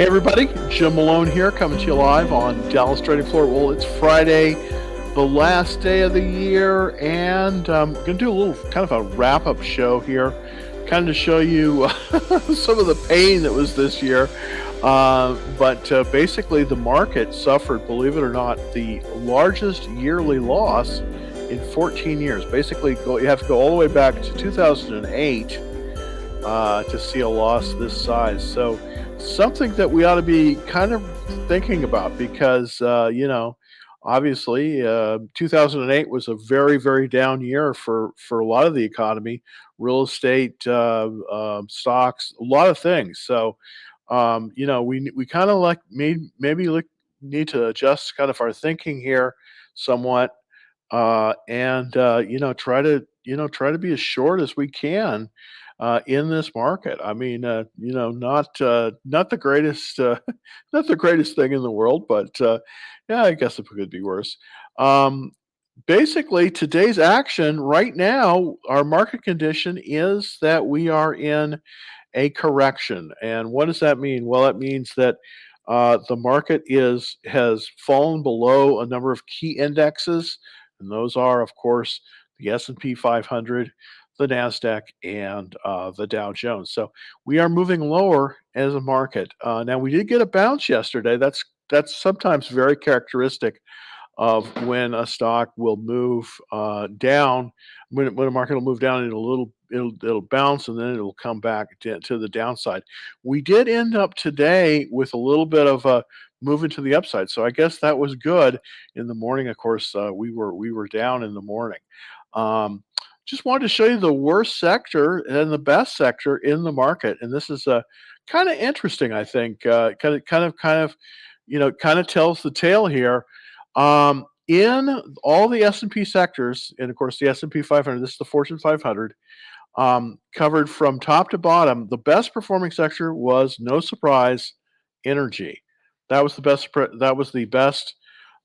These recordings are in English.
Hey everybody, Jim Malone here, coming to you live on Dallas Trading Floor. Well, it's Friday, the last day of the year, and I'm going to do a little kind of a wrap-up show here, kind of to show you some of the pain that was this year. But basically, the market suffered, believe it or not, the largest yearly loss in 14 years. Basically, you have to go all the way back to 2008 to see a loss this size. So something that we ought to be kind of thinking about because, obviously 2008 was a very, very down year for a lot of the economy, real estate, stocks, a lot of things. So, we kind of need to adjust kind of our thinking here somewhat, and try to be as short as we can in this market. I mean, not the greatest, not the greatest thing in the world, but yeah, I guess it could be worse. Um, Basically, today's action right now, our market condition is that we are in a correction. And what does that mean? Well, it means that the market has fallen below a number of key indexes, and those are, of course, the S&P 500, the Nasdaq, and the Dow Jones. So we are moving lower as a market. Now we did get a bounce yesterday. That's sometimes very characteristic of when a stock will move down. When a market will move down, it'll bounce and then it'll come back to the downside. We did end up today with a little bit of a moving to the upside, so I guess that was good. In the morning, of course, we were down in the morning. Um, just wanted to show you the worst sector and the best sector in the market, and this is kind of interesting. I think kind of tells the tale here. In all the S&P sectors, and of course the S&P 500, this is the Fortune 500, covered from top to bottom, the best performing sector was, no surprise, energy. That was the best. That was the best.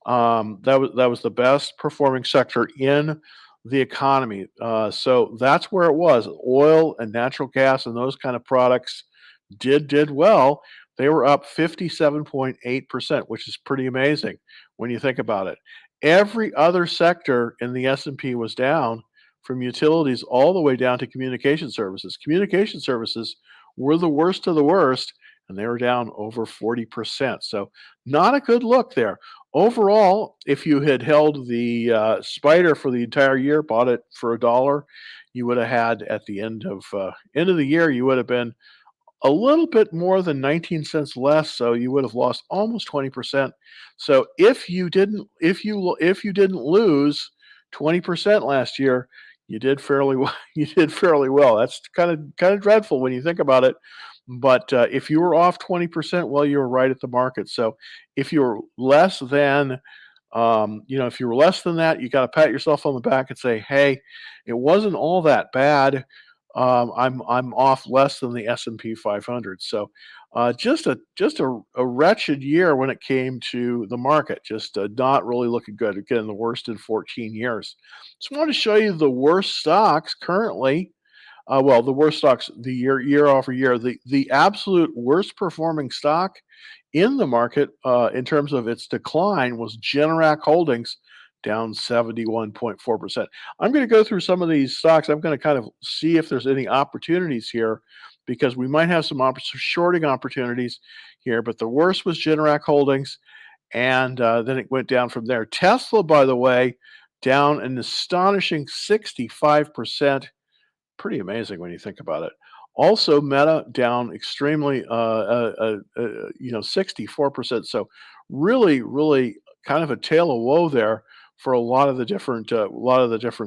That was the best performing sector in the economy. So that's where it was. Oil and natural gas and those kind of products did well. They were up 57.8%, which is pretty amazing when you think about it. Every other sector in the S&P was down, from utilities all the way down to communication services. Communication services were the worst of the worst, and they were down over 40%. So not a good look there. Overall, if you had held the spider for the entire year, bought it for $1, you would have had at the end of the year, you would have been a little bit more than 19 cents less, so you would have lost almost 20%. So if you didn't lose 20% last year, you did fairly well. You did fairly well. That's kind of dreadful when you think about it. But if you were off 20%, well, you were right at the market. So if you were less than if you were less than that, you got to pat yourself on the back and say, "Hey, it wasn't all that bad. I'm off less than the S&P 500." So just a wretched year when it came to the market. Just not really looking good. Again, the worst in 14 years. Just want to show you the worst stocks currently. Well, the worst stocks the year over year. The absolute worst performing stock in the market in terms of its decline was Generac Holdings, down 71.4%. I'm going to go through some of these stocks. I'm going to kind of see if there's any opportunities here, because we might have some shorting opportunities here. But the worst was Generac Holdings, and then it went down from there. Tesla, by the way, down an astonishing 65%. Pretty amazing when you think about it. Also, Meta down extremely, 64%. So really, really kind of a tale of woe there for a lot of the different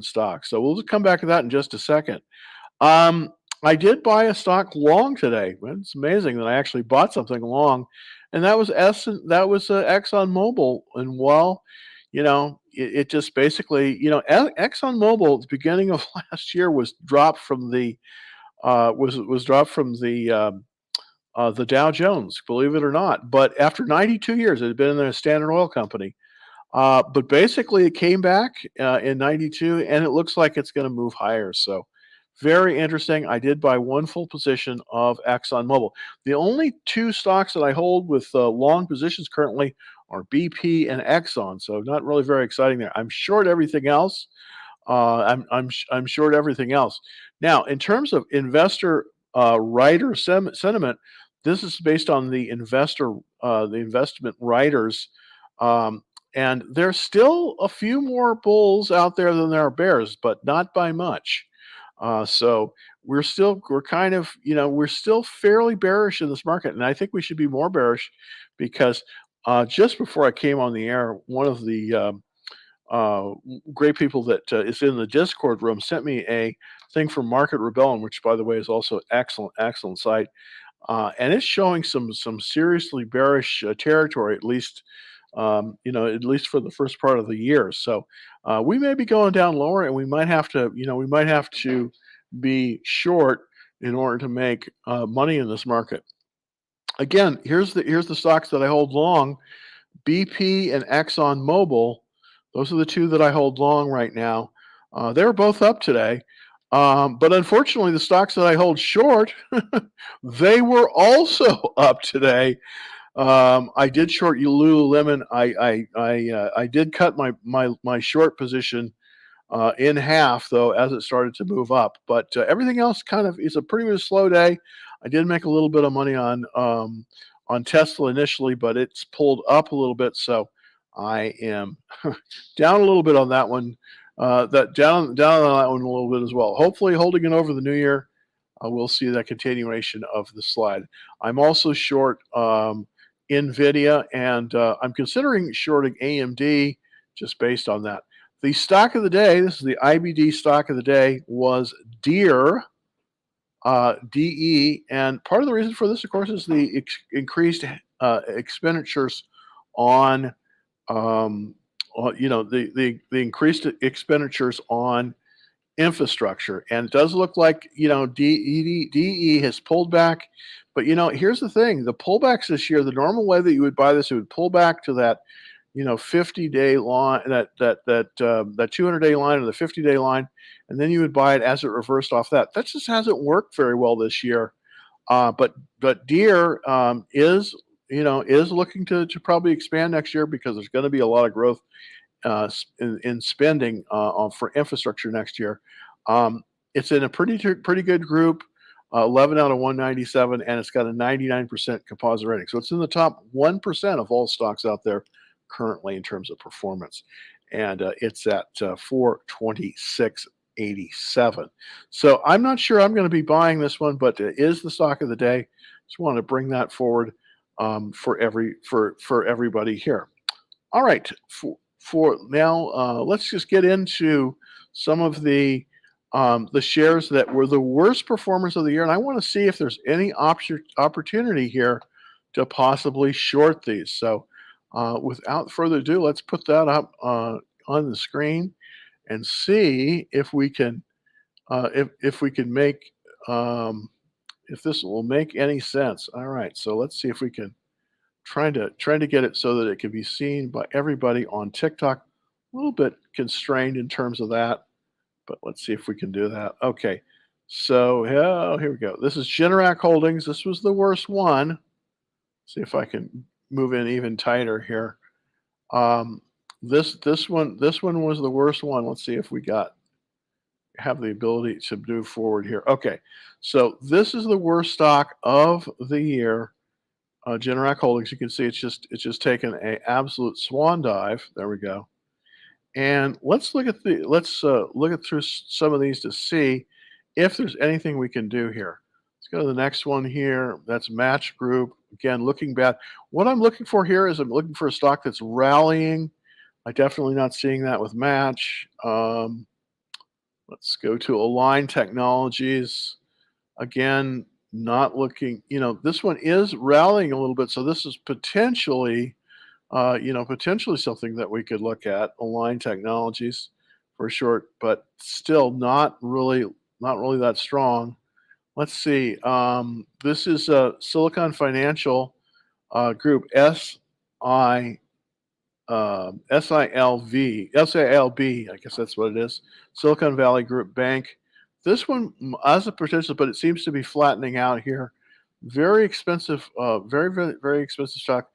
stocks. So we'll just come back to that in just a second. I did buy a stock long today. It's amazing that I actually bought something long, and that was Exxon Mobil. And well, it just basically, Exxon Mobil at the beginning of last year was dropped from the Dow Jones, believe it or not. But after 92 years, it had been in the Standard Oil Company. But basically, it came back in '92, and it looks like it's going to move higher. So very interesting. I did buy one full position of ExxonMobil. The only two stocks that I hold with long positions currently are BP and Exxon, so not really very exciting there. I'm short everything else. I'm short everything else. Now, in terms of investor writer sentiment, this is based on the investment writers, um, and there's still a few more bulls out there than there are bears, but not by much. So we're kind of we're still fairly bearish in this market, and I think we should be more bearish because just before I came on the air, one of the uh, great people that is in the Discord room sent me a thing from Market Rebellion, which by the way is also excellent site, and it's showing some seriously bearish territory, at least at least for the first part of the year. So we may be going down lower, and we might have to be short in order to make money in this market. Again, here's the stocks that I hold long: BP and ExxonMobil. Those are the two that I hold long right now. They're both up today. But unfortunately, the stocks that I hold short, they were also up today. I did short Lululemon. I did cut my short position in half though as it started to move up. But everything else kind of is a pretty much slow day. I did make a little bit of money on Tesla initially, but it's pulled up a little bit, so I am down a little bit on that one. Down on that one a little bit as well. Hopefully, holding it over the new year, we'll see that continuation of the slide. I'm also short Nvidia, and I'm considering shorting AMD just based on that. The stock of the day, this is the IBD stock of the day, was Deere, DE, and part of the reason for this, of course, is the increased expenditures on, the increased expenditures on infrastructure, and it does look like DE has pulled back. But here's the thing: the pullbacks this year, the normal way that you would buy this, it would pull back to that 50-day line, that 200-day line or the 50-day line, and then you would buy it as it reversed off that. That just hasn't worked very well this year. But Deere is looking to probably expand next year because there's going to be a lot of growth in spending for infrastructure next year. It's in a pretty good group, 11 out of 197, and it's got a 99% composite rating. So it's in the top 1% of all stocks out there currently in terms of performance, and it's at 426.87. So I'm not sure I'm going to be buying this one, but it is the stock of the day. Just wanted to bring that forward for everybody here. All right, for now, let's just get into some of the shares that were the worst performers of the year, and I want to see if there's any opportunity here to possibly short these. So without further ado, let's put that up on the screen and see if we can if we can make if this will make any sense. All right, so let's see if we can try to get it so that it can be seen by everybody on TikTok. A little bit constrained in terms of that, but let's see if we can do that. Okay, so here we go. This is Generac Holdings. This was the worst one. See if I can move in even tighter here. This one was the worst one. Let's see if we have the ability to move forward here. Okay, so this is the worst stock of the year. Generac Holdings. You can see it's just taken a absolute swan dive. There we go. And let's look at through some of these to see if there's anything we can do here. Let's go to the next one here. That's Match Group. Again, looking bad. What I'm looking for here is I'm looking for a stock that's rallying. I'm definitely not seeing that with Match. Let's go to Align Technologies. Again, not looking. This one is rallying a little bit, so this is potentially something that we could look at. Align Technologies for short, but still not really that strong. Let's see. This is Silicon Financial Group, SILV. I guess that's what it is. Silicon Valley Group Bank. This one as a potential, but it seems to be flattening out here. Very expensive, very expensive stock.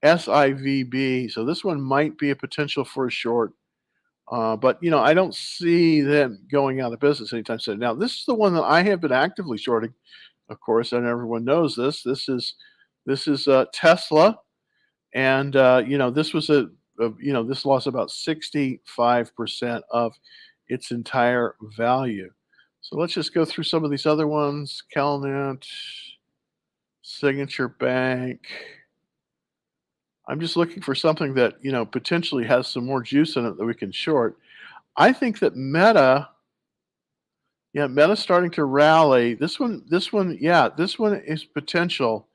SIVB. So this one might be a potential for a short. But I don't see them going out of business anytime soon. Now, this is the one that I have been actively shorting, of course, and everyone knows this. This is Tesla, and this was this lost about 65% of its entire value. So let's just go through some of these other ones. Calnet, Signature Bank. I'm just looking for something that potentially has some more juice in it that we can short. I think that Meta's starting to rally. This one is potential.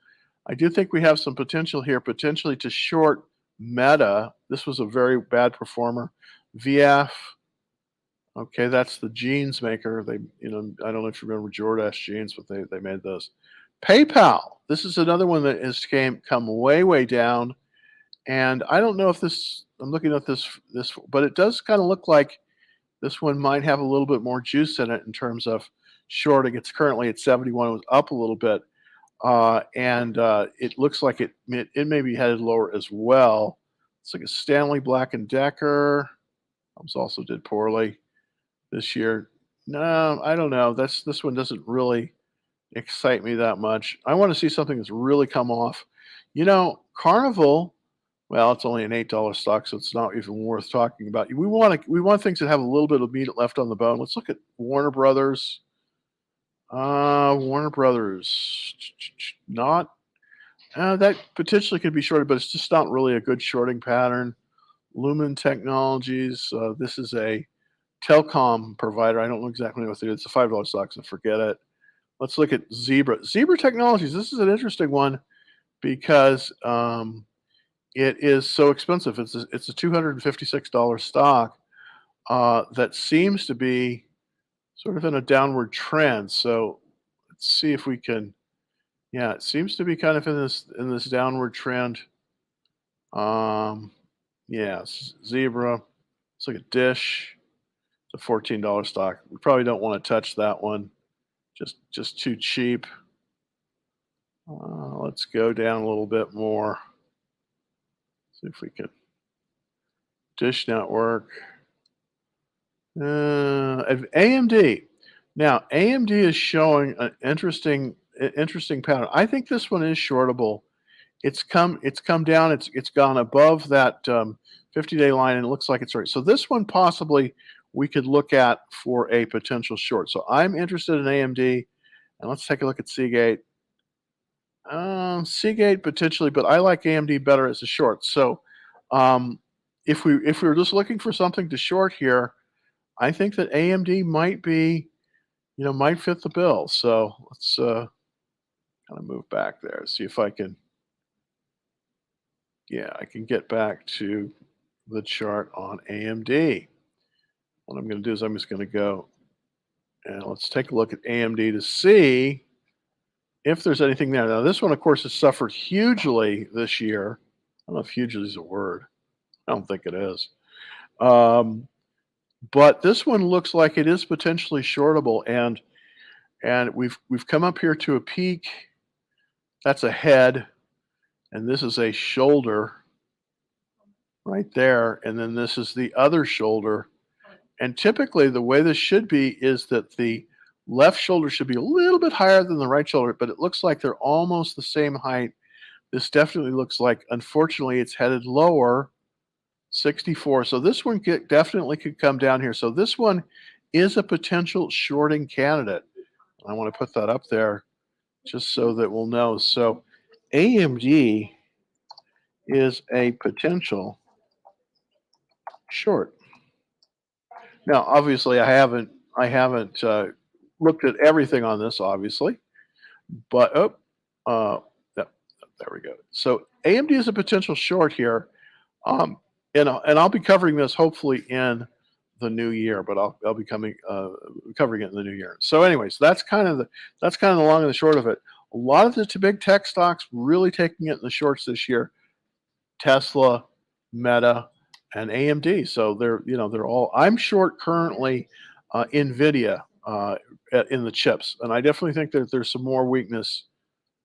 I do think we have some potential here, potentially to short Meta. This was a very bad performer. VF, okay, that's the jeans maker. I don't know if you remember Jordache jeans, but they made those. PayPal, this is another one that has come way down, and I don't know if I'm looking at this, but it does kind of look like this one might have a little bit more juice in it in terms of shorting. It's currently at 71. It was up a little bit, and it looks like it may be headed lower as well. It's like a Stanley Black and Decker. Also did poorly this year. No, I don't know. This one doesn't really excite me that much. I want to see something that's really come off. Carnival. Well, it's only an $8 stock, so it's not even worth talking about. We want things that have a little bit of meat left on the bone. Let's look at Warner Brothers. Warner Brothers, not that potentially could be shorted, but it's just not really a good shorting pattern. Lumen Technologies. This is a telecom provider. I don't know exactly what they do. It's a $5 stock, so forget it. Let's look at Zebra. Zebra Technologies. This is an interesting one because it is so expensive. It's a $256 stock that seems to be sort of in a downward trend. So let's see if we can. Yeah, it seems to be kind of in this downward trend. Yeah, Zebra. Let's look at Dish. It's a $14 stock. We probably don't want to touch that one. Just too cheap. Let's go down a little bit more. See if we can. Dish Network. AMD. Now, AMD is showing an interesting pattern. I think this one is shortable. It's come down. It's gone above that 50-day line, and it looks like it's right. So this one possibly we could look at for a potential short. So I'm interested in AMD, and let's take a look at Seagate. Seagate potentially, but I like AMD better as a short. So if we were just looking for something to short here, I think that AMD might fit the bill. So let's kind of move back there, see if I can. Yeah, I can get back to the chart on AMD. What I'm going to do is I'm just going to go and let's take a look at AMD to see if there's anything there. Now, this one, of course, has suffered hugely this year. I don't know if hugely is a word. I don't think it is. But this one looks like it is potentially shortable, and we've come up here to a peak. That's a head, and this is a shoulder right there, and then this is the other shoulder. And typically, the way this should be is that the left shoulder should be a little bit higher than the right shoulder, but it looks like they're almost the same height. This definitely looks like, unfortunately, it's headed lower, 64. So this one definitely could come down here. So this one is a potential shorting candidate. I want to put that up there just so that we'll know. So AMD is a potential short. Now, obviously, I haven't looked at everything on this, obviously, but there we go. So AMD is a potential short here, and I'll be covering this hopefully in the new year, but I'll be covering it in the new year. So, anyways, that's kind of the long and the short of it. A lot of the big tech stocks really taking it in the shorts this year. Tesla, Meta, and AMD. So they're all. I'm short currently Nvidia. uh, in the chips, and I definitely think that there's some more weakness.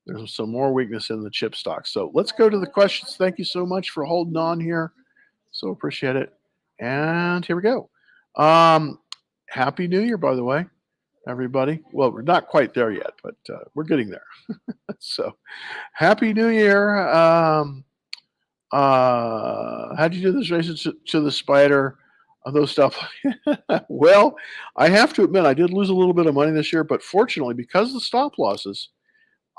There's some more weakness in the chip stock. So let's go to the questions. Thank you so much for holding on here. So appreciate it. And here we go. Um, Happy New Year, by the way, everybody. Well, we're not quite there yet, but we're getting there. So Happy New Year. How'd you do this race to the spider? Those stuff. Well, I have to admit, I did lose a little bit of money this year, but fortunately, because of the stop losses,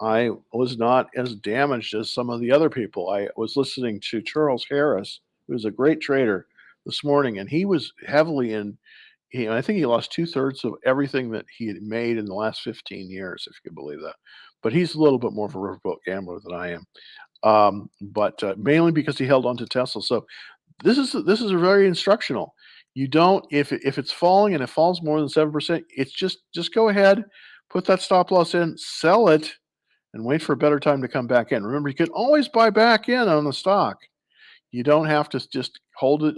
I was not as damaged as some of the other people. I was listening to Charles Harris, who's a great trader, this morning, and he was heavily in. I think he lost 2/3 of everything that he had made in the last 15 years, if you can believe that. But he's a little bit more of a riverboat gambler than I am. But mainly because he held on to Tesla. So this is very instructional. You don't if it's falling and it falls more than 7%, it's just go ahead, put that stop loss in, sell it, and wait for a better time to come back in. Remember, you can always buy back in on the stock. You don't have to just hold it,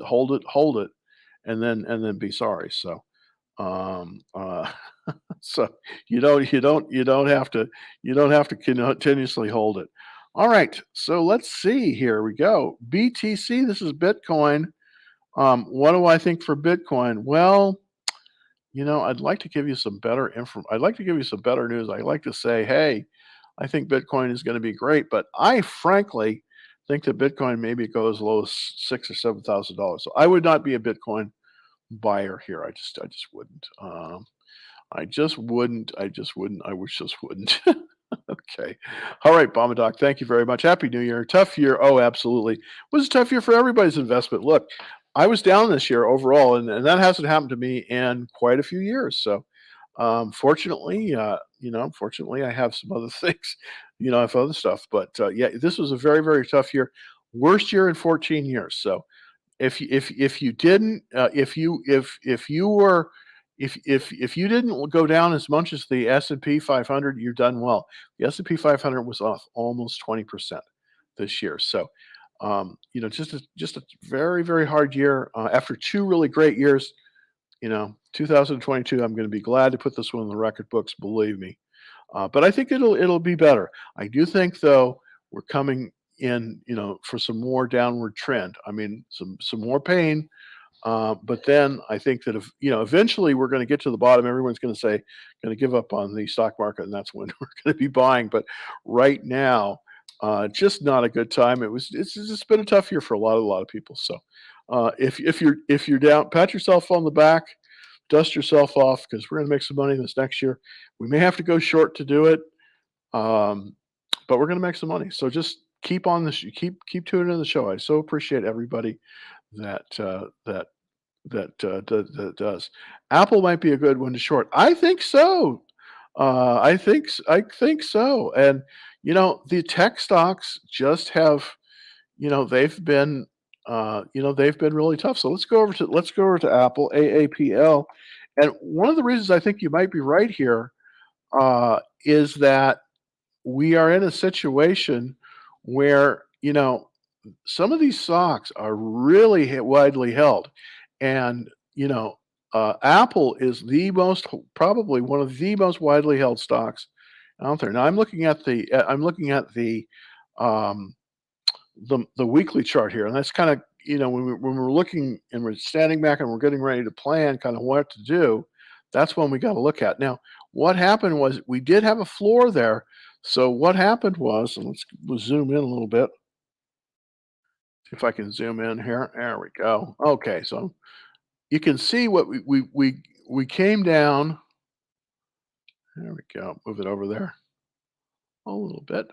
and then be sorry. So um, uh, so you don't have to continuously hold it. All right, so let's see. Here we go. BTC. This is Bitcoin. What do I think for Bitcoin? Well, I'd like to give you some better info. I'd like to give you some better news. I like to say, hey, I think Bitcoin is going to be great, but I frankly think that Bitcoin maybe goes as low as $6,000 or $7,000. So I would not be a Bitcoin buyer here. I just wouldn't. I just wouldn't. I just wouldn't. I wish just wouldn't. Okay. All right, Doc. Thank you very much. Happy New Year. Tough year. Oh, absolutely. It was a tough year for everybody's investment. Look, I was down this year overall, and that hasn't happened to me in quite a few years. So, fortunately, I have some other things. I have other stuff. But yeah, this was a very, very tough year. Worst year in 14 years. So, if you didn't if you were if you didn't go down as much as the S&P 500, you're done well. The S&P 500 was off almost 20% this year. So, just a very, very hard year after two really great years. 2022, I'm going to be glad to put this one in the record books, believe me. But I think it'll be better. I do think though we're coming in, for some more downward trend. I mean, some more pain. But then I think that if eventually we're going to get to the bottom, everyone's going to give up on the stock market, and that's when we're going to be buying. But right now, just not a good time. It's just been a tough year for a lot of people. So if you're down, pat yourself on the back, dust yourself off, because we're going to make some money this next year. We may have to go short to do it, but we're going to make some money. So just keep on this. Keep tuning in the show. I so appreciate everybody that does. Apple might be a good one to short. I think so. I think so. And the tech stocks just have, they've been really tough. So let's go over to Apple AAPL. And one of the reasons I think you might be right here is that we are in a situation where some of these stocks are really widely held, and Apple is probably one of the most widely held stocks out there. Now I'm looking at um, the weekly chart here, and that's kind of when we're looking and we're standing back and we're getting ready to plan kind of what to do. That's when we got to look at. Now, what happened was we did have a floor there. So what happened was, and we'll zoom in a little bit. See if I can zoom in here. There we go. Okay, so you can see what we came down. There we go. Move it over there a little bit.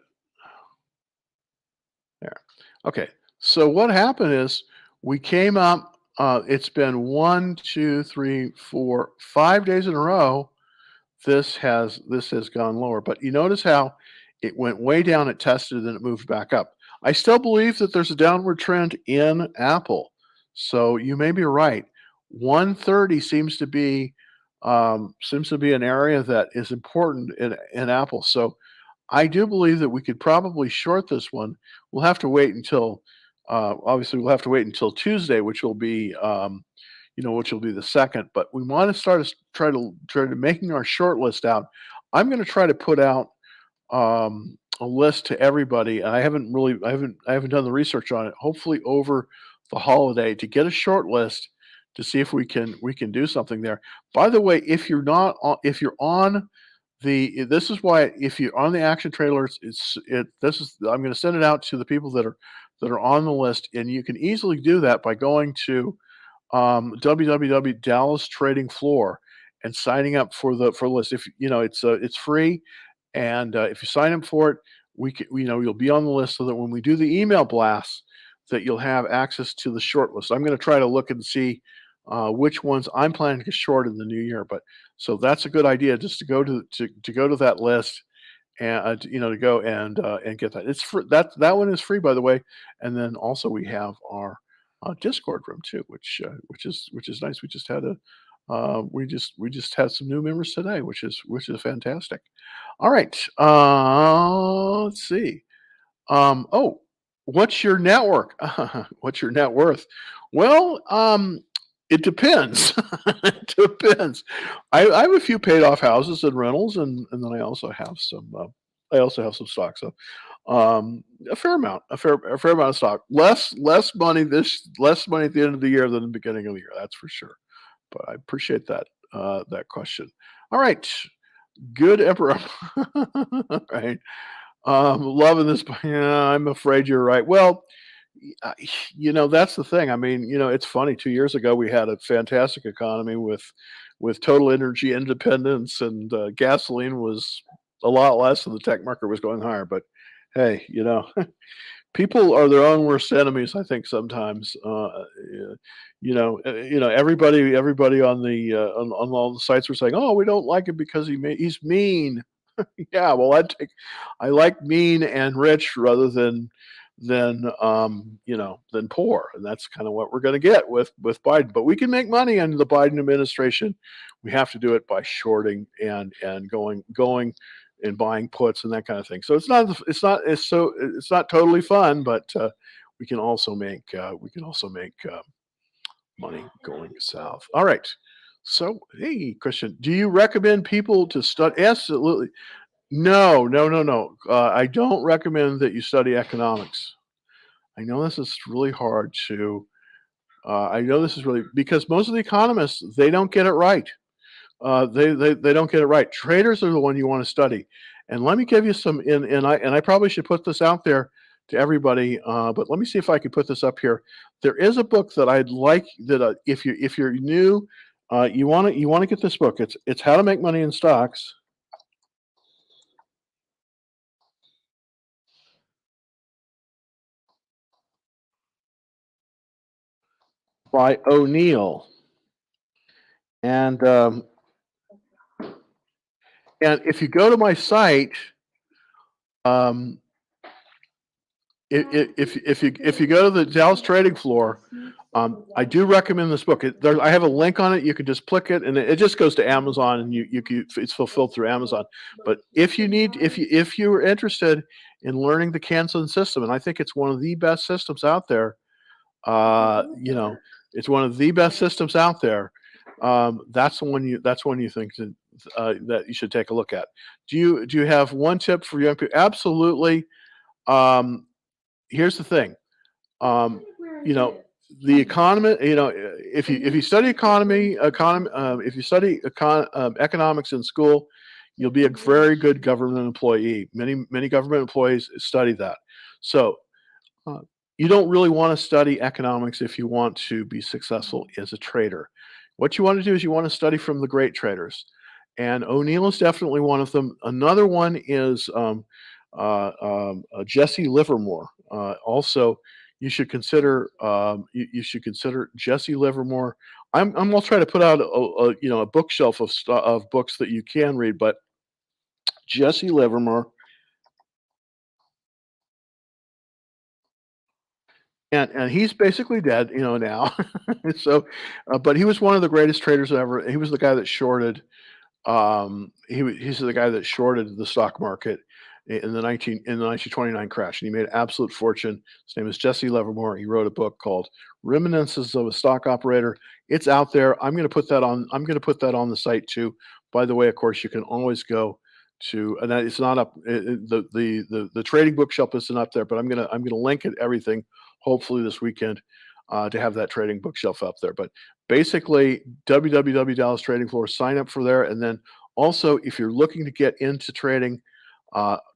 There. Okay. So what happened is we came up. It's been 1, 2, 3, 4, 5 days in a row. This has gone lower, but you notice how it went way down, it tested, then it moved back up. I still believe that there's a downward trend in Apple, so you may be right. 130 seems to be an area that is important in Apple. So I do believe that we could probably short this one. We'll have to wait until obviously we'll have to wait until Tuesday, which will be which will be the second. But we want to try to making our short list out. I'm going to try to put out a list to everybody. I haven't done the research on it. Hopefully over the holiday to get a short list to see if we can do something there. By the way, if you're on this is why if you're on the action trailers, I'm going to send it out to the people that are on the list, and you can easily do that by going to www Dallas Trading Floor and signing up for the list. If it's free, and if you sign up for it, you'll be on the list so that when we do the email blasts, that you'll have access to the short list. I'm going to try to look and see which ones I'm planning to short in the new year. But so that's a good idea, just to go to that list, and to go and get that. It's free. That one is free, by the way. And then also we have our Discord room too, which is nice. We just had some new members today, which is fantastic. All right. Let's see. Oh, what's your network? What's your net worth? Well, it depends. It depends. I have a few paid off houses and rentals, and then I also have some stock. So a fair amount, a fair amount of stock. Less money at the end of the year than the beginning of the year. That's for sure. But I appreciate that question. All right, good emperor. Right. Loving this. Yeah, I'm afraid you're right. Well, uh, that's the thing. I mean, it's funny. 2 years ago, we had a fantastic economy with total energy independence, and gasoline was a lot less, and the tech market was going higher. But hey, people are their own worst enemies. I think sometimes, everybody on all the sites were saying, "Oh, we don't like him because he's mean." Yeah, well, I like mean and rich rather than poor, and that's kind of what we're going to get with Biden. But we can make money under the Biden administration. We have to do it by shorting and going and buying puts and that kind of thing. So it's not totally fun, but we can also make money going south. All right. So, hey, Christian, do you recommend people to study? Absolutely. No, no, no, no. I don't recommend that you study economics. I know this is really hard to. I know this is really because most of the economists they don't get it right. They don't get it right. Traders are the one you want to study. And let me give you some. And I probably should put this out there to everybody. But let me see if I can put this up here. There is a book that I'd like that if you're new, you want to get this book. It's How to Make Money in Stocks by ONeill. And if you go to my site, um, if you go to the Dallas Trading Floor, I do recommend this book. I have a link on it. You can just click it, and it just goes to Amazon, and it's fulfilled through Amazon. But if you're interested in learning the Kansan system, and I think it's one of the best systems out there, uh, you know, it's one of the best systems out there. That's one you think that you should take a look at. Do you have one tip for young people? Absolutely. Um, Here's the thing. Um, you know, the economy. If you study if you study economics in school, you'll be a very good government employee. Many government employees study that. So uh, you don't really want to study economics if you want to be successful as a trader. What you want to do is you want to study from the great traders, and O'Neill is definitely one of them. Another one is Jesse Livermore. Also, you should consider Jesse Livermore. I'm gonna try to put out a bookshelf of books that you can read, but Jesse Livermore, and he's basically dead, now. So, but he was one of the greatest traders ever. He was the guy that shorted. He's the guy that shorted the stock market in the 1929 crash, and he made an absolute fortune. His name is Jesse Levermore. He wrote a book called Reminiscences of a Stock Operator. It's out there. I'm going to put that on the site too. By the way, of course, you can always go to, and it's not up. The trading bookshelf isn't up there, but I'm gonna link it everything. Hopefully this weekend to have that trading bookshelf up there. But basically, www Dallas Trading Floor. Sign up for there, and then also if you're looking to get into trading,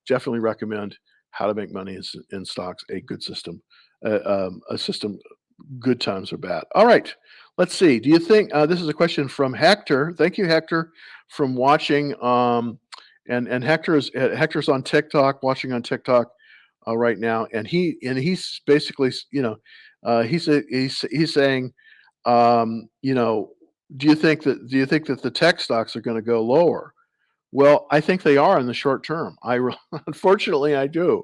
definitely recommend How to Make Money in Stocks. A good system, a system. Good times or bad. All right. Let's see. Do you think this is a question from Hector? Thank you, Hector, from watching. And Hector's on TikTok, watching on TikTok right now, and he's basically, he's saying, you know, do you think that the tech stocks are going to go lower? Well, I think they are in the short term. Unfortunately, I do.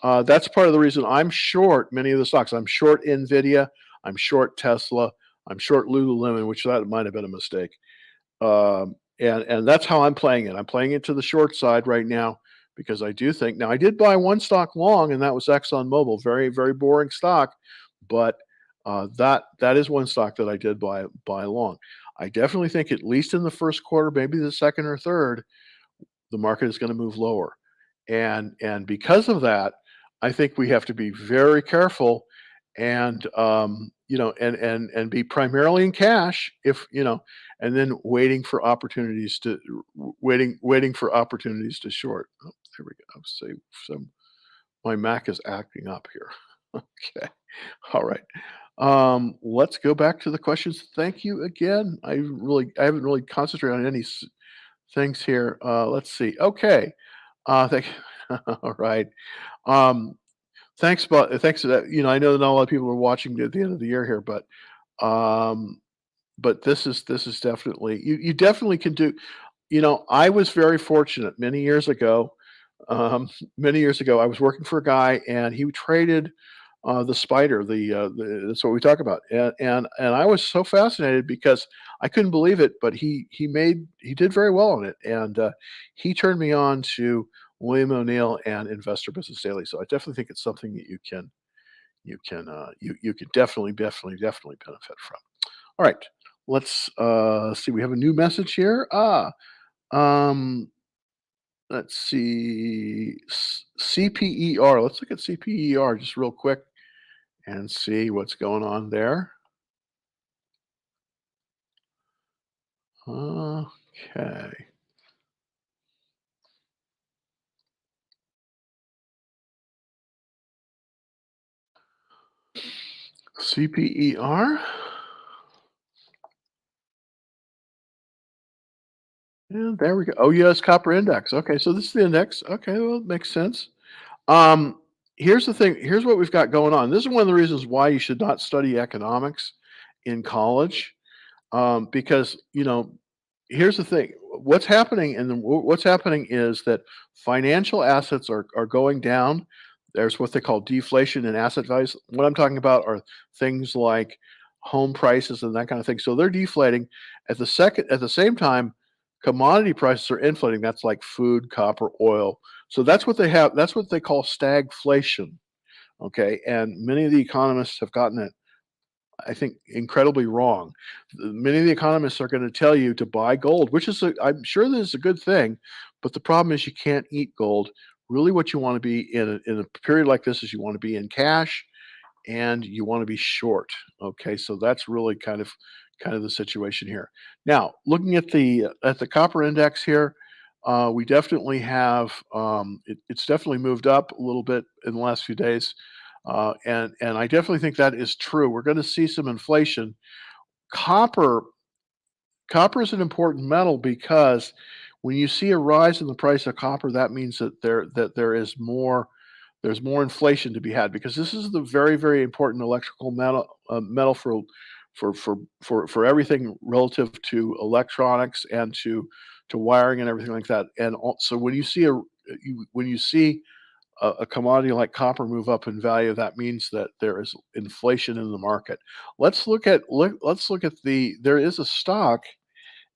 That's part of the reason I'm short many of the stocks. I'm short Nvidia. I'm short Tesla. I'm short Lululemon, which that might have been a mistake. And that's how I'm playing it. I'm playing it to the short side right now because I do think, now I did buy one stock long, and that was ExxonMobil. Very, very boring stock, but that is one stock that I did buy long. I definitely think at least in the first quarter, maybe the second or third, the market is going to move lower. And because of that, I think we have to be very careful and and be primarily in cash, if and then waiting for opportunities to short. Oh, there we go. So my Mac is acting up here. Okay. All right. Let's go back to the questions. Thank you again. I haven't really concentrated on any things here. Let's see. Okay. Thank all right. Um, thanks to that. I know that not a lot of people are watching at the end of the year here, um, but this is definitely, you definitely can do. I was very fortunate many years ago. Many years ago, I was working for a guy, and he traded the spider. That's what we talk about, and I was so fascinated because I couldn't believe it. But he did very well on it, and he turned me on to William ONeill and Investor Business Daily. So I definitely think it's something that you can definitely benefit from. All right, let's see. We have a new message here. Um, let's see. CPER. Let's look at CPER just real quick and see what's going on there. Okay. CPER. And there we go. Oh, US Copper Index. Okay, so this is the index. Okay, well, it makes sense. Um, Here's the thing. Here's what we've got going on. This is one of the reasons why you should not study economics in college, because here's the thing. What's happening is that financial assets are going down. There's what they call deflation in asset values. What I'm talking about are things like home prices and that kind of thing. So they're deflating. At the same time, commodity prices are inflating. That's like food, copper, oil. So that's what they have. That's what they call stagflation. Okay, and many of the economists have gotten it, I think, incredibly wrong. Many of the economists are going to tell you to buy gold, which is, I'm sure this is a good thing, but the problem is you can't eat gold. Really, what you want to be in a period like this is you want to be in cash, and you want to be short. Okay, so that's really kind of the situation here. Now, looking at the copper index here, we definitely have it's definitely moved up a little bit in the last few days. And I definitely think that is true. We're going to see some inflation. Copper copper is an important metal because when you see a rise in the price of copper, that means that there's more inflation to be had, because this is the very, very important electrical metal for everything relative to electronics and to wiring and everything like that. And so when you see a commodity like copper move up in value, that means that there is inflation in the market. Let's look at there is a stock,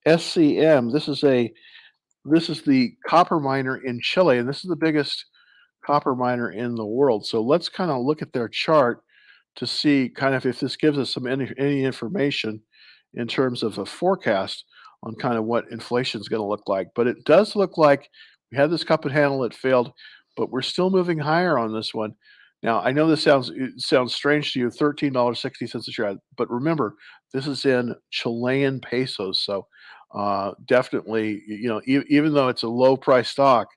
SCM. This is the copper miner in Chile, and this is the biggest copper miner in the world. So let's kind of look at their chart to see kind of if this gives us any information in terms of a forecast on kind of what inflation is going to look like. But it does look like we had this cup and handle that failed, but we're still moving higher on this one. Now I know this sounds strange to you, $13.60 a share, but remember this is in Chilean pesos, so definitely even though it's a low price stock,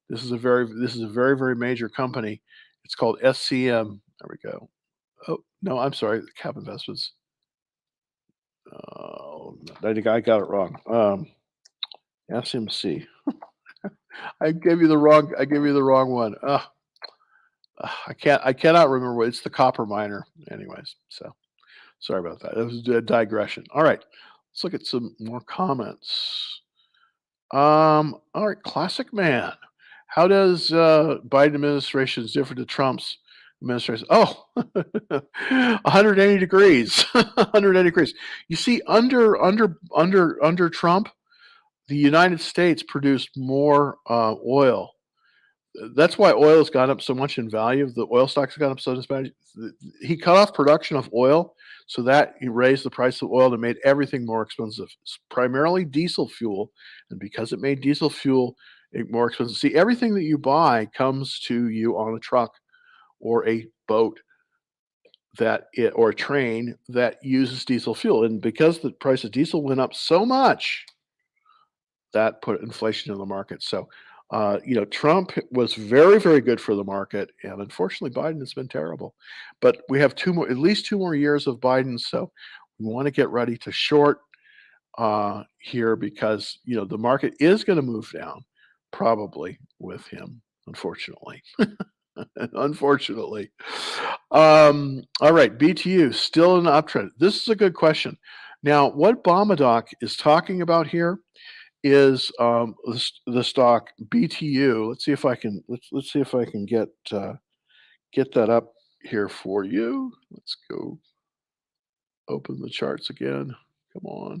this is a very major company. It's called SCM. There we go. Oh, no, I'm sorry, Cap Investments. Oh, I think I got it wrong. SMC. I gave you the wrong one. I cannot remember what it's the copper miner. Anyways, so sorry about that. It was a digression. All right. Let's look at some more comments. All right, classic man. How does Biden administration is different to Trump's administration? Oh, 180 degrees. 180 degrees. You see, under Trump, the United States produced more oil. That's why oil has gone up so much in value. The oil stocks have gone up so much value. He cut off production of oil, so that he raised the price of oil and made everything more expensive. It's primarily diesel fuel, and because it made diesel fuel more expensive, see, everything that you buy comes to you on a truck or a boat or a train that uses diesel fuel, and because the price of diesel went up so much, that put inflation in the market. So, Trump was very good for the market, and unfortunately, Biden has been terrible. But we have at least 2 more years of Biden, so we want to get ready to short here because the market is going to move down, probably with him. Unfortunately, unfortunately. All right, BTU still in the uptrend. This is a good question. Now, what Bomadoc is talking about here is the stock BTU. Let's see if I can let's see if I can get that up here for you. Let's go open the charts again. Come on.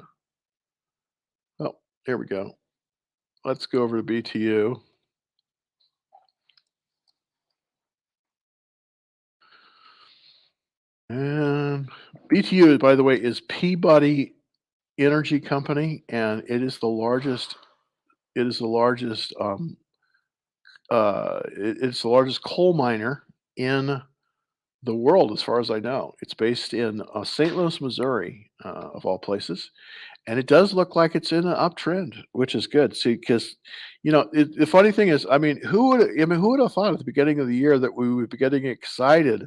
Oh, there we go. Let's go over to BTU. And BTU, by the way, is Peabody Energy Company, and it is the largest. It is the largest. It's the largest coal miner in the world, as far as I know. It's based in St. Louis, Missouri, of all places, and it does look like it's in an uptrend, which is good. See, because the funny thing is, I mean, who would have thought at the beginning of the year that we would be getting excited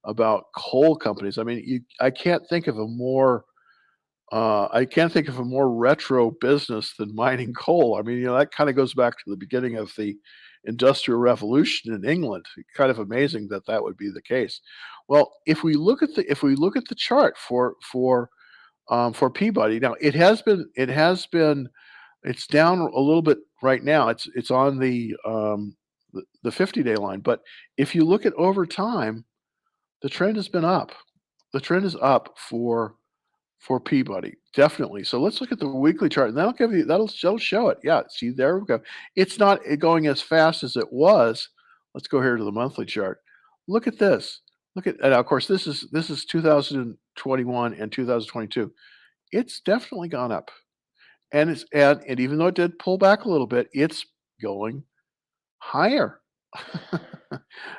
about coal companies? I mean, I can't think of a more retro business than mining coal. I mean, that kind of goes back to the beginning of the Industrial Revolution in England. Kind of amazing that that would be the case. Well, if we look at the chart for Peabody, now it's down a little bit right now. It's on the 50-day line, but if you look at over time, the trend has been up. The trend is up for Peabody, definitely. So let's look at the weekly chart, and that'll show it. Yeah, see, there we go. It's not going as fast as it was. Let's go here to the monthly chart. Look at this. And of course, this is 2021 and 2022. It's definitely gone up, and even though it did pull back a little bit, it's going higher.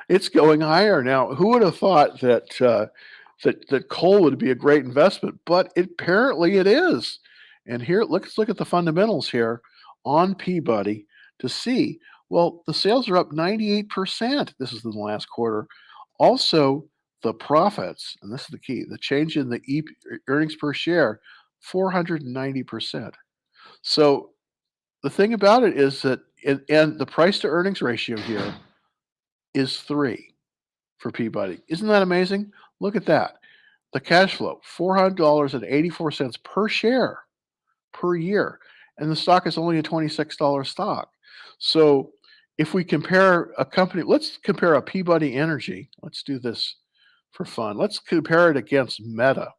It's going higher now. Who would have thought that coal would be a great investment? But apparently it is. And here, let's look at the fundamentals here on Peabody to see. Well, the sales are up 98%. This is in the last quarter. Also, the profits, and this is the key, the change in the earnings per share, 490%. So the thing about it is that, and the price to earnings ratio here is 3 for Peabody. Isn't that amazing? Look at that. The cash flow, $400.84 per share per year. And the stock is only a $26 stock. So if we compare a company, let's compare a Peabody Energy. Let's do this for fun. Let's compare it against Meta.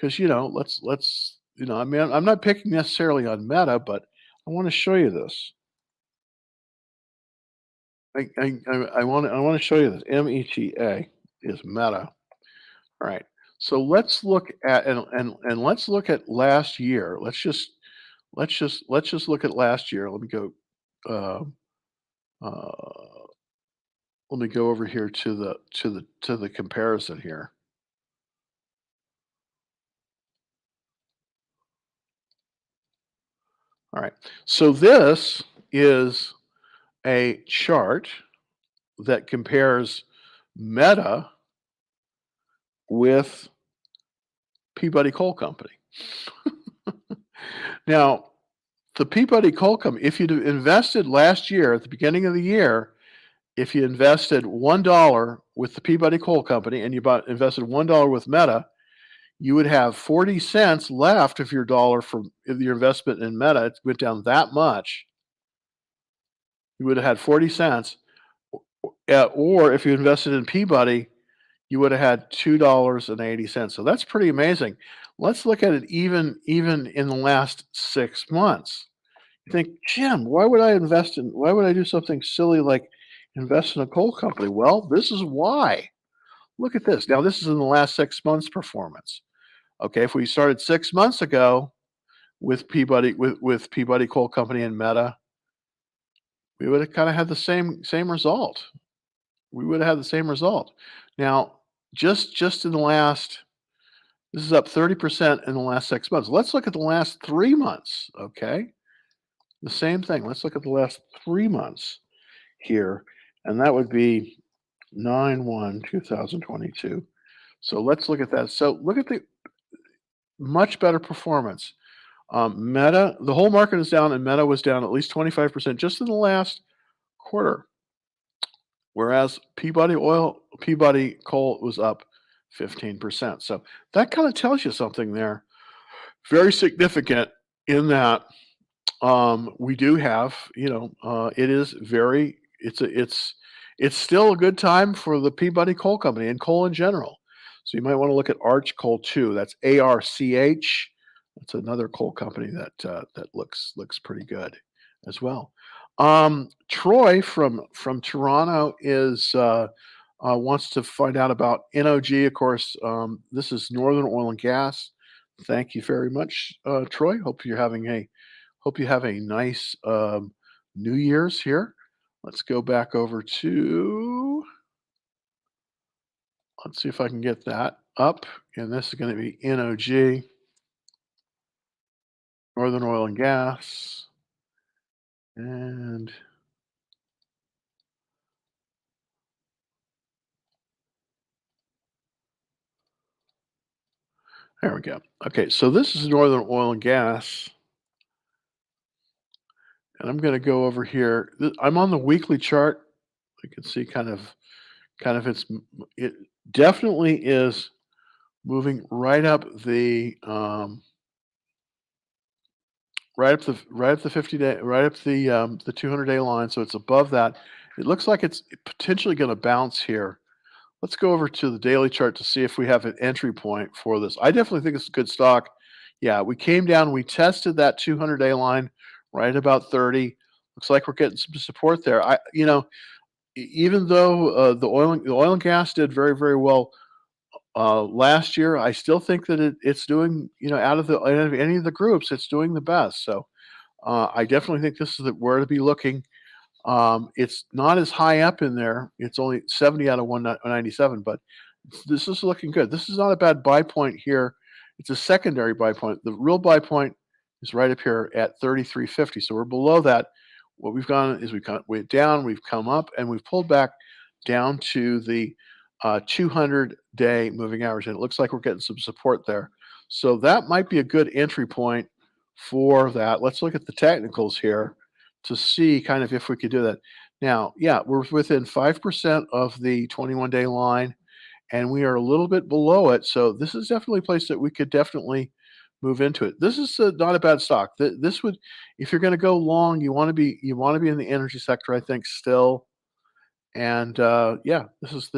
Because, I mean, I'm not picking necessarily on Meta, but I want to show you this. I want to show you this. META is Meta. All right. So let's look at and let's look at last year. Let's just look at last year. Uh, uh, let me go over here to the comparison here. All right. So this is a chart that compares Meta with Peabody Coal Company. Now, the Peabody Coal Company, if you'd invested last year at the beginning of the year, if you invested $1 with the Peabody Coal Company and you invested $1 with Meta, you would have 40 cents left of your dollar from if your investment in Meta. It went down that much. You would have had 40 cents. Or if you invested in Peabody, you would have had $2.80. So that's pretty amazing. Let's look at it even in the last 6 months. You think, Jim, why would I do something silly like invest in a coal company? Well, this is why. Look at this. Now, this is in the last 6 months performance. Okay, if we started 6 months ago with Peabody Coal Company and Meta, we would have kind of had the same result. We would have had the same result. Now, just in the last, this is up 30% in the last 6 months. Let's look at the last 3 months. Okay, the same thing. Let's look at the last 3 months here, and that would be 9/1/2022. So let's look at that. So look at the much better performance. Meta, the whole market is down, and Meta was down at least 25% just in the last quarter, whereas Peabody Coal was up 15%. So that kind of tells you something there. Very significant in that we do have, it is very, it's still a good time for the Peabody Coal Company and coal in general. So you might want to look at Arch Coal too. That's ARCH. That's another coal company that looks pretty good as well. Troy from Toronto is wants to find out about NOG. Of course, this is Northern Oil and Gas. Thank you very much, Troy. Hope you have a nice New Year's here. Let's go back over to. Let's see if I can get that up. And this is going to be NOG, Northern Oil and Gas. And there we go. Okay, so this is Northern Oil and Gas. And I'm going to go over here. I'm on the weekly chart. You can see kind of it definitely is moving right up the right up the 50-day, right up the 200-day line. So it's above that. It looks like it's potentially going to bounce here. Let's go over to the daily chart to see if we have an entry point for this. I definitely think it's a good stock. Yeah, we came down, we tested that 200-day line right about 30. Looks like we're getting some support there. Even though the oil and gas did very, very well last year, I still think that it's doing, out of any of the groups, it's doing the best. So I definitely think this is where to be looking. It's not as high up in there. It's only 70 out of 197, but this is looking good. This is not a bad buy point here. It's a secondary buy point. The real buy point is right up here at 33.50. So we're below that. What we've done is went down, we've come up, and we've pulled back down to the 200-day moving average, and it looks like we're getting some support there. So that might be a good entry point for that. Let's look at the technicals here to see kind of if we could do that. Now, yeah, we're within 5% of the 21-day line, and we are a little bit below it. So this is definitely a place that we could definitely move into it. This is not a bad stock. This would, if you're going to go long, you want to be in the energy sector, I think, still. And yeah, this is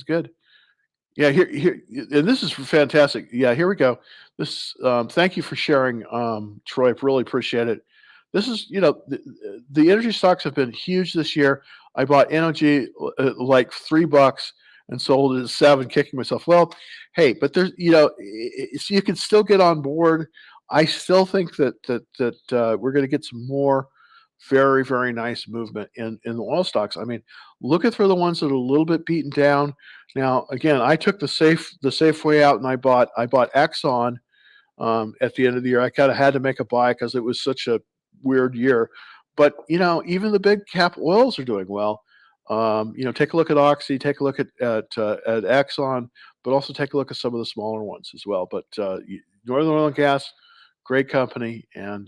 good. Yeah, here, and this is fantastic. Yeah, here we go. Thank you for sharing, Troy. Really appreciate it. This is, the energy stocks have been huge this year. I bought NOG like $3 and sold it at 7, kicking myself. Well, hey, but there's so you can still get on board. I still think that we're going to get some more very very nice movement in the oil stocks. I mean, looking for the ones that are a little bit beaten down. Now, again, I took the safe way out, and I bought Exxon at the end of the year. I kind of had to make a buy because it was such a weird year. But even the big cap oils are doing well. Take a look at Oxy, take a look at Exxon, but also take a look at some of the smaller ones as well. But Northern Oil and Gas, great company, and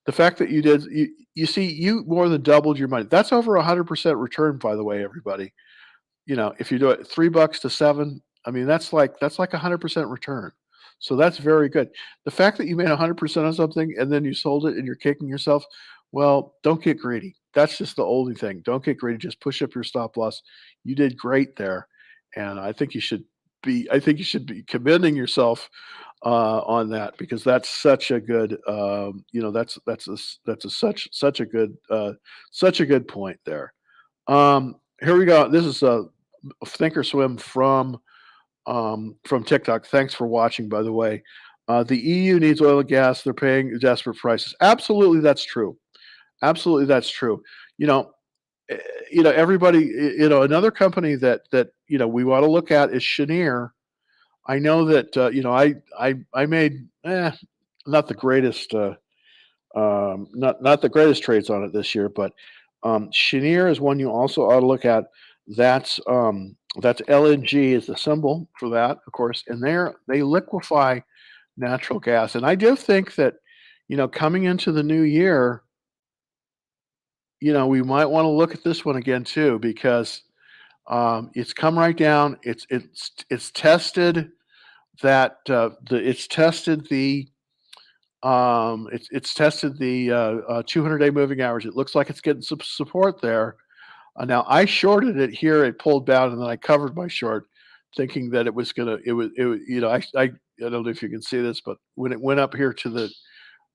the fact that you see, you more than doubled your money. That's over 100% return, by the way, everybody. If you do it $3 to 7, I mean, that's like 100% return. So that's very good. The fact that you made 100% on something and then you sold it and you're kicking yourself, well, don't get greedy. That's just the only thing. Don't get greedy. Just push up your stop loss. You did great there, and I think you should be commending yourself on that, because that's such a good that's such a good point there. Here we go. This is a Thinkorswim from TikTok. Thanks for watching, by the way. The EU needs oil and gas. They're paying desperate prices. Absolutely, that's true. Absolutely, that's true. You know, eh, everybody. Another company that we want to look at is Cheniere. I know that I made not the greatest not the greatest trades on it this year, but Cheniere is one you also ought to look at. That's LNG is the symbol for that, of course, and they liquefy natural gas. And I do think that coming into the new year, we might want to look at this one again too, because it's come right down. It's tested it's tested the 200-day moving average. It looks like it's getting some support there. Now I shorted it here. It pulled down, and then I covered my short, thinking that it was gonna. It was. I don't know if you can see this, but when it went up here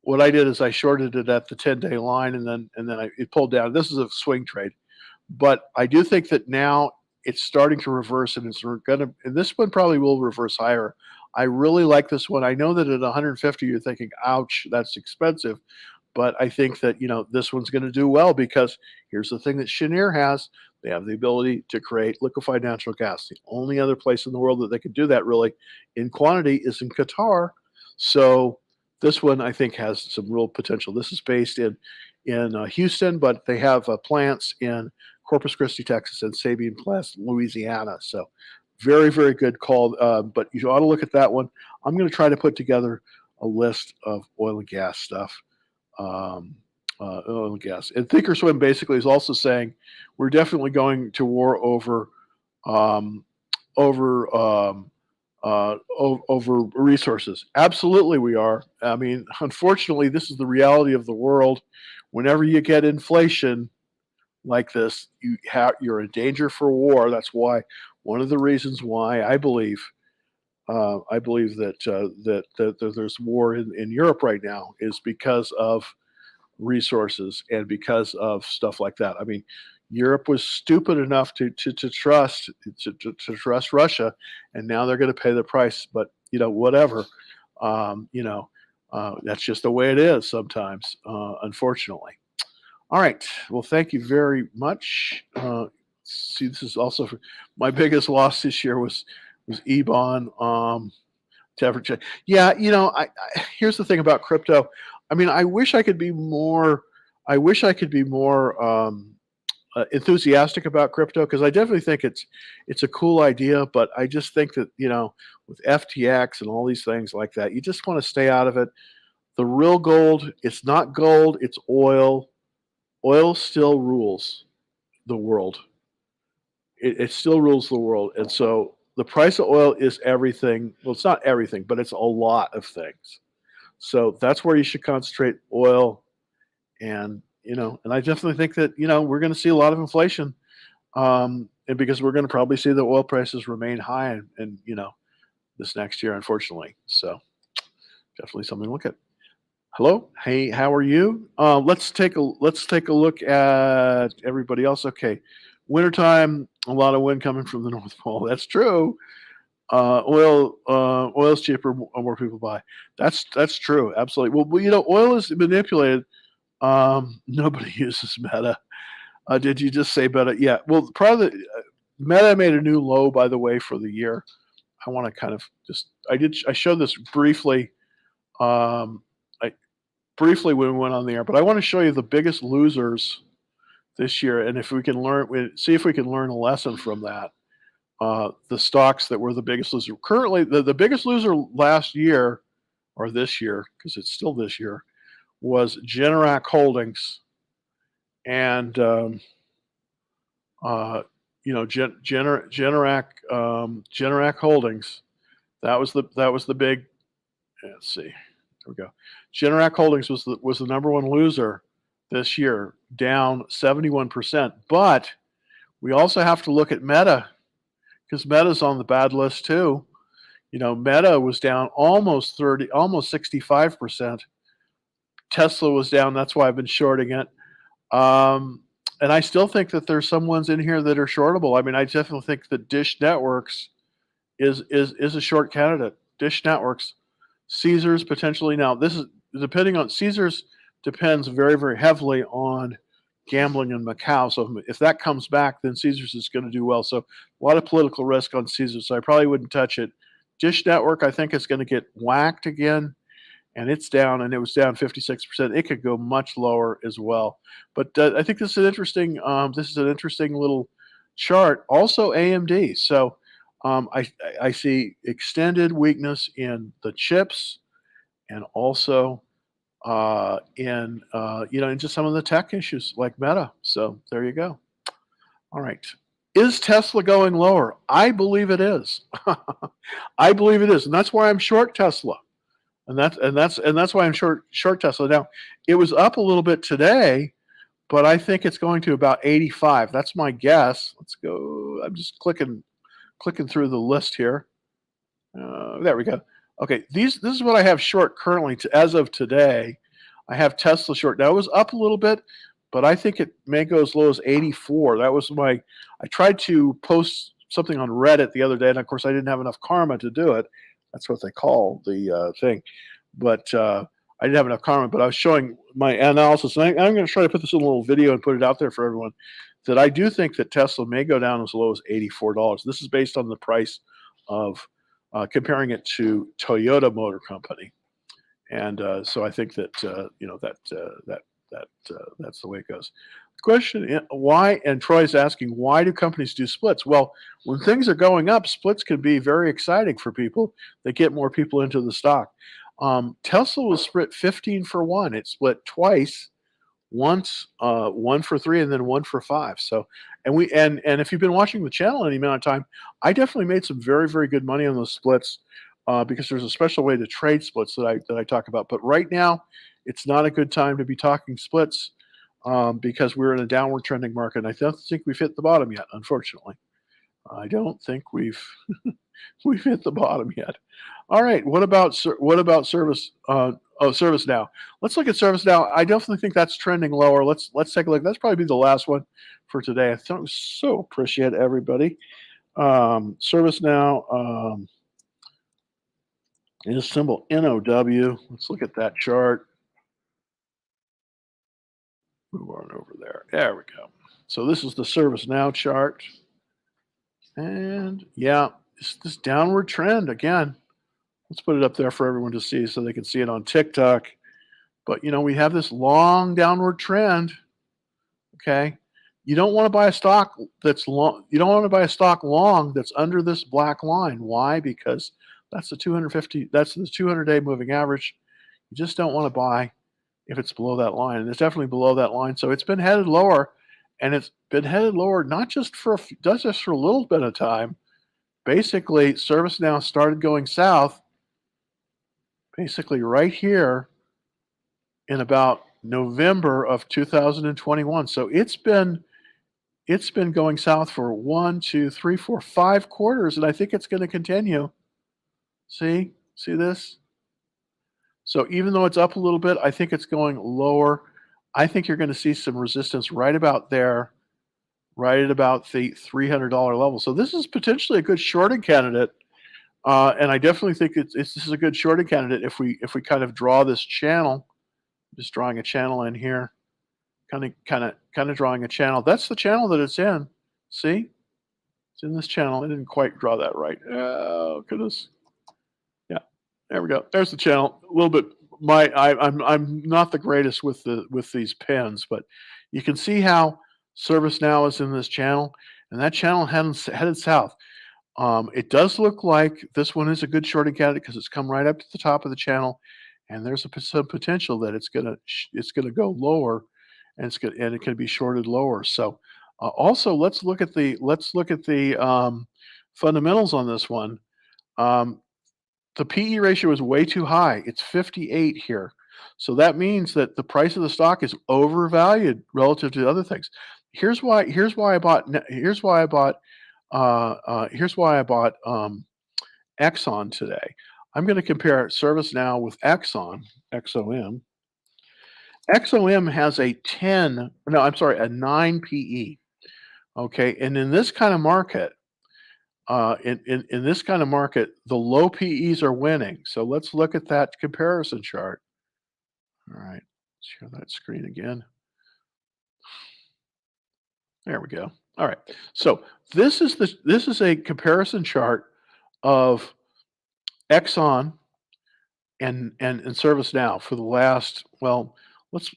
what I did is I shorted it at the 10-day line, and then it pulled down. This is a swing trade, but I do think that now it's starting to reverse, and and this one probably will reverse higher. I really like this one. I know that at 150, you're thinking, "Ouch, that's expensive," but I think that this one's going to do well, because here's the thing that Cheniere has: they have the ability to create liquefied natural gas. The only other place in the world that they can do that really in quantity is in Qatar. So this one, I think, has some real potential. This is based in Houston, but they have plants in Corpus Christi, Texas, and Sabine Pass, Louisiana. So very, very good call. But you ought to look at that one. I'm going to try to put together a list of oil and gas stuff. Oil and gas. And Thinkorswim basically is also saying we're definitely going to war um, over over resources. Absolutely, we are. I mean, unfortunately, this is the reality of the world. Whenever you get inflation like this, you're in danger for war. That's why one of the reasons why I believe that there's war in Europe right now is because of resources and because of stuff like that. I mean, Europe was stupid enough to trust Russia, and now they're going to pay the price. But whatever. That's just the way it is sometimes, unfortunately. All right. Well, thank you very much. See, this is also my biggest loss this year was Ebon. Yeah, here's the thing about crypto. I mean, I wish I could be more. I wish I could be more enthusiastic about crypto, because I definitely think it's a cool idea. But I just think that with FTX and all these things like that, you just want to stay out of it. The real gold, it's not gold, it's oil. Oil still rules the world. It still rules the world, and so the price of oil is everything. Well, it's not everything, but it's a lot of things. So that's where you should concentrate: oil. And I definitely think that we're going to see a lot of inflation, and because we're going to probably see the oil prices remain high, and this next year, unfortunately. So definitely something to look at. Hello. Hey, how are you? Let's take a look at everybody else. Okay, wintertime, a lot of wind coming from the North Pole. That's true. Oil's cheaper, more people buy. That's true. Absolutely. Well, oil is manipulated. Nobody uses Meta. Did you just say Meta? Yeah. Well, probably Meta made a new low, by the way, for the year. I want to kind of just I showed this briefly. I briefly when we went on the air, but I want to show you the biggest losers this year, and if we can see if we can learn a lesson from that. The stocks that were the biggest loser. Currently, the biggest loser last year or this year, because it's still this year, was Generac Holdings, and uh, Generac Holdings. That was the big. Let's see. There we go. Generac Holdings was the number one loser this year, down 71%. But we also have to look at Meta, because Meta's on the bad list too. Meta was down almost 65%. Tesla was down. That's why I've been shorting it. And I still think that there's some ones in here that are shortable. I mean, I definitely think that Dish Networks is a short candidate. Dish Networks, Caesars potentially. Now, this is depending on Caesars depends very, very heavily on gambling in Macau. So if that comes back, then Caesars is going to do well. So a lot of political risk on Caesars. So I probably wouldn't touch it. Dish Network, I think, is going to get whacked again, and it's down, and it was down 56%. It could go much lower as well. But I think this is an interesting. This is an interesting little chart. Also, AMD. So I see extended weakness in the chips, and also in just some of the tech issues like Meta. So there you go. All right. Is Tesla going lower? I believe it is. I believe it is, and that's why I'm short Tesla. And that's why I'm short Tesla. Now, it was up a little bit today, but I think it's going to about 85. That's my guess. Let's go. I'm just clicking through the list here. There we go. Okay, this is what I have short currently as of today. I have Tesla short. Now it was up a little bit, but I think it may go as low as 84. That was I tried to post something on Reddit the other day, and of course I didn't have enough karma to do it. That's what they call the thing. But I didn't have enough karma, but I was showing my analysis. And I'm going to try to put this in a little video and put it out there for everyone, that I do think that Tesla may go down as low as $84. This is based on the price of comparing it to Toyota Motor Company. And so I think that, that's the way it goes. Question why, and Troy's asking, why do companies do splits? Well, when things are going up, splits can be very exciting for people. They get more people into the stock. Tesla was split 15 for 1. It split twice, once 1 for 3 and then 1 for 5. So, and if you've been watching the channel any amount of time, I definitely made some very, very good money on those splits because there's a special way to trade splits that I talk about. But right now, it's not a good time to be talking splits because we're in a downward trending market. And I don't think we've hit the bottom yet, unfortunately. I don't think we've we've hit the bottom yet. All right. What about Servicenow? Let's look at Servicenow. I definitely think that's trending lower. Let's take a look. That's probably be the last one for today. I so appreciate everybody. Servicenow is symbol NOW. Let's look at that chart. Move on over there. There we go. So this is the Servicenow chart. And yeah, it's this downward trend again. Let's put it up there for everyone to see so they can see it on TikTok. But, we have this long downward trend. Okay. You don't want to buy a stock that's long. You don't want to buy a stock long that's under this black line. Why? Because that's the 200-day moving average. You just don't want to buy if it's below that line. And it's definitely below that line. So it's been headed lower, and it's been headed lower not just for a little bit of time. Basically, Servicenow started going south basically right here in about November of 2021. So it's been going south for 1, 2, 3, 4, 5 quarters, and I think it's going to continue. See this? So even though it's up a little bit, I think it's going lower. I think you're going to see some resistance right about there, right at about the $300 level. So this is potentially a good shorting candidate. And I definitely think this is a good shorting candidate if we kind of draw this channel. Just drawing a channel in here, kind of drawing a channel. That's the channel that it's in. See, it's in this channel. I didn't quite draw that right. Oh goodness. Yeah, there we go. There's the channel. A little bit. I'm not the greatest with these pens, but you can see how Servicenow is in this channel, and that channel headed south. It does look like this one is a good shorting candidate because it's come right up to the top of the channel, and there's some potential that it's gonna go lower, and it can be shorted lower. So, also let's look at the fundamentals on this one. Um, the PE ratio is way too high. It's 58 here. So that means that the price of the stock is overvalued relative to other things. Here's why I bought Exxon today. I'm going to compare Servicenow with Exxon, XOM. XOM has a 10, no, I'm sorry, a 9 PE. Okay, and in this kind of market, in this kind of market, the low PEs are winning. So let's look at that comparison chart. All right, share that screen again. There we go. All right. So this is a comparison chart of Exxon and Servicenow for the last, well, let's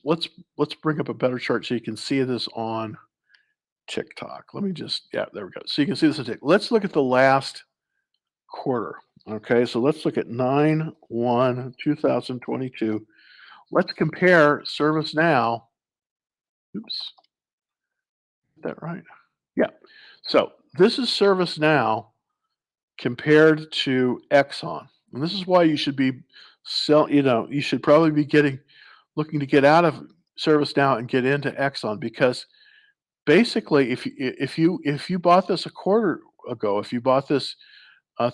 bring up a better chart so you can see this on TikTok. Let me just, yeah, there we go. So you can see this on TikTok. Let's look at the last quarter. Okay, so let's look at 9/1/2022. Let's compare Servicenow. Oops, is that right? Yeah. So this is Servicenow compared to Exxon. And this is why you should be you should probably be looking to get out of ServiceNow and get into Exxon because basically if you bought this a quarter ago, if you bought this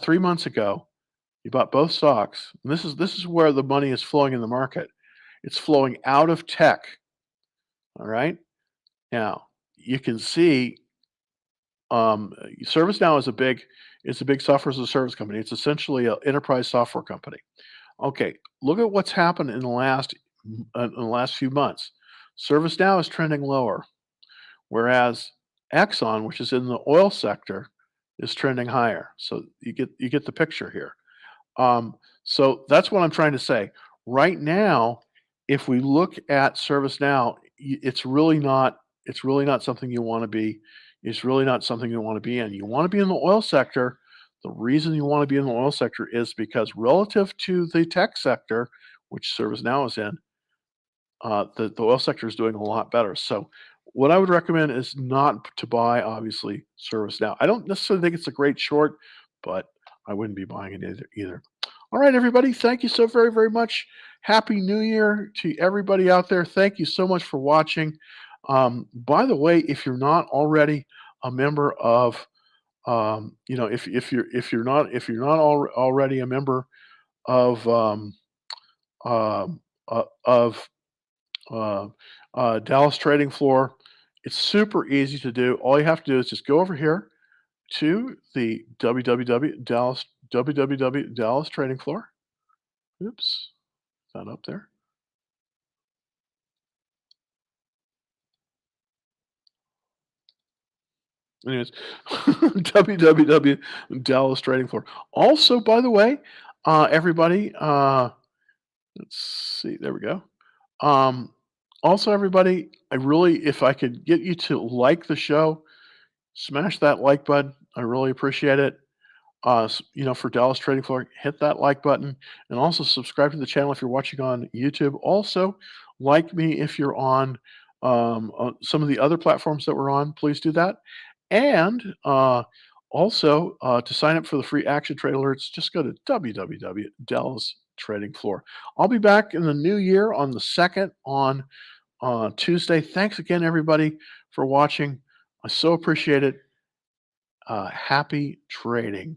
3 months ago, you bought both stocks. And this is where the money is flowing in the market. It's flowing out of tech. All right. Now you can see ServiceNow is a big software as a service company. It's essentially an enterprise software company. Okay, look at what's happened in the last few months. ServiceNow is trending lower, whereas Exxon, which is in the oil sector, is trending higher. So you get the picture here. So that's what I'm trying to say. Right now, if we look at ServiceNow, it's really not something you want to be. It's really not something you want to be in. You want to be in the oil sector. The reason you want to be in the oil sector is because relative to the tech sector, which ServiceNow is in, the oil sector is doing a lot better. So what I would recommend is not to buy, obviously, ServiceNow. I don't necessarily think it's a great short, but I wouldn't be buying it either. All right, everybody. Thank you so very, very much. Happy New Year to everybody out there. Thank you so much for watching. By the way, if you're not already a member of, if you're not already a member of of Dallas Trading Floor, it's super easy to do. All you have to do is just go over here to the www Dallas Trading Floor. Oops, is that up there? Anyways, www Dallas Trading Floor. Also, by the way, everybody, let's see, there we go. Also, everybody, if I could get you to like the show, smash that like button. I really appreciate it. For Dallas Trading Floor, hit that like button and also subscribe to the channel if you're watching on YouTube. Also, like me if you're on some of the other platforms that we're on. Please do that. And also, to sign up for the free action trade alerts, just go to www Dallas Trading Floor. I'll be back in the new year on the 2nd on Tuesday. Thanks again, everybody, for watching. I so appreciate it. Happy trading.